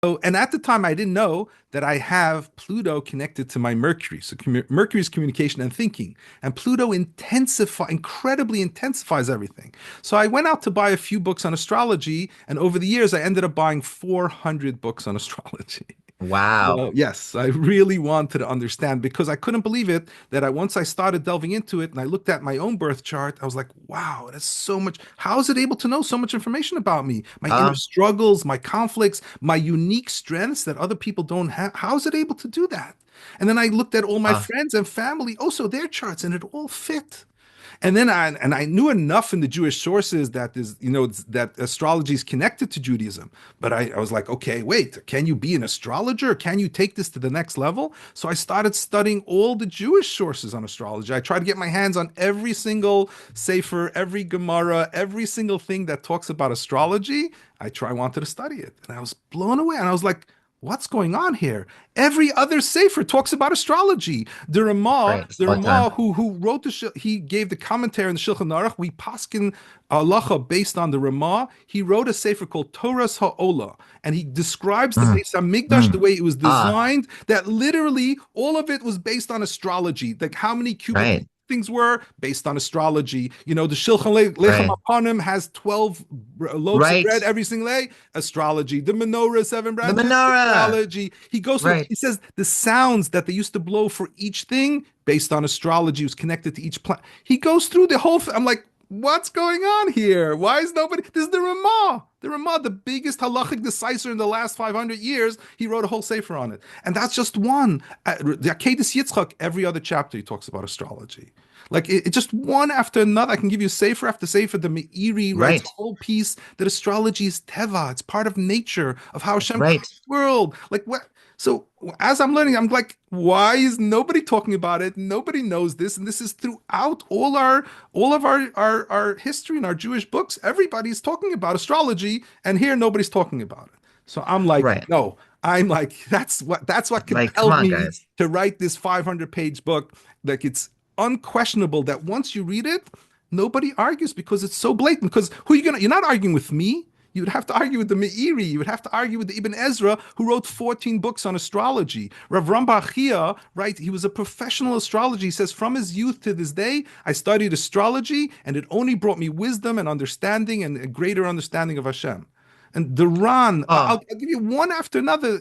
So, and at the time, I didn't know that I have Pluto connected to my Mercury. So, Mercury is communication and thinking, and Pluto incredibly intensifies everything. So, I went out to buy a few books on astrology, and over the years, I ended up buying 400 books on astrology. Wow. Well, yes, I really wanted to understand because I couldn't believe it that once I started delving into it and I looked at my own birth chart, I was like, wow, that's so much. How is it able to know so much information about me, my inner Um, struggles, my conflicts, my unique strengths that other people don't have? How is it able to do that? And then I looked at all my uh, friends and family, also their charts, and it all fit. And I knew enough in the Jewish sources that that astrology is connected to Judaism. But I was like, okay, wait, can you be an astrologer? Can you take this to the next level? So I started studying all the Jewish sources on astrology. I tried to get my hands on every single Sefer, every Gemara, every single thing that talks about astrology. I wanted to study it. And I was blown away. And I was like, what's going on here? Every other Sefer talks about astrology. right. The All the time. Ramah who wrote he gave the commentary in the Shulchan Aruch. We paskin halacha based on the Ramah. He wrote a Sefer called Torah's Ha'olah, and he describes the Mm, Beis Hamikdash, the mm. way it was Ah, designed. That literally all of it was based on astrology, like how many cubits right. things were based on astrology. The Shulchan Lechem Right. Apanim has 12 loaves of Right. bread every single day. Astrology. The menorah, seven The branches. menorah. Astrology. He goes through. Right. He says the sounds that they used to blow for each thing based on astrology was connected to each planet. He goes through the whole. I'm like, what's going on here? Why is nobody? This is the Ramah. The Ramah, the biggest halachic decisor in the last 500 years, he wrote a whole sefer on it. And that's just one. The Akedah Yitzchak, every other chapter, he talks about astrology. Like it just one after another. I can give you sefer after sefer. The Meiri writes a Right. whole piece that astrology is teva. It's part of nature, of how Hashem Right. created the world. Like what? So as I'm learning, I'm like, why is nobody talking about it? Nobody knows this, and this is throughout all of our history and our Jewish books. Everybody's talking about astrology, and here nobody's talking about it. So I'm like, Right. no, I'm like, that's what Like, come compelled on, me guys. to write this 500-page book. Like it's unquestionable that once you read it, nobody argues because it's so blatant. Because you're not arguing with me. You would have to argue with the Meiri. You would have to argue with the Ibn Ezra, who wrote 14 books on astrology. Rav Rambam Chia, right? He was a professional astrologer. He says, from his youth to this day, I studied astrology, and it only brought me wisdom and understanding and a greater understanding of Hashem. And the Ran, Oh, I'll give you one after another.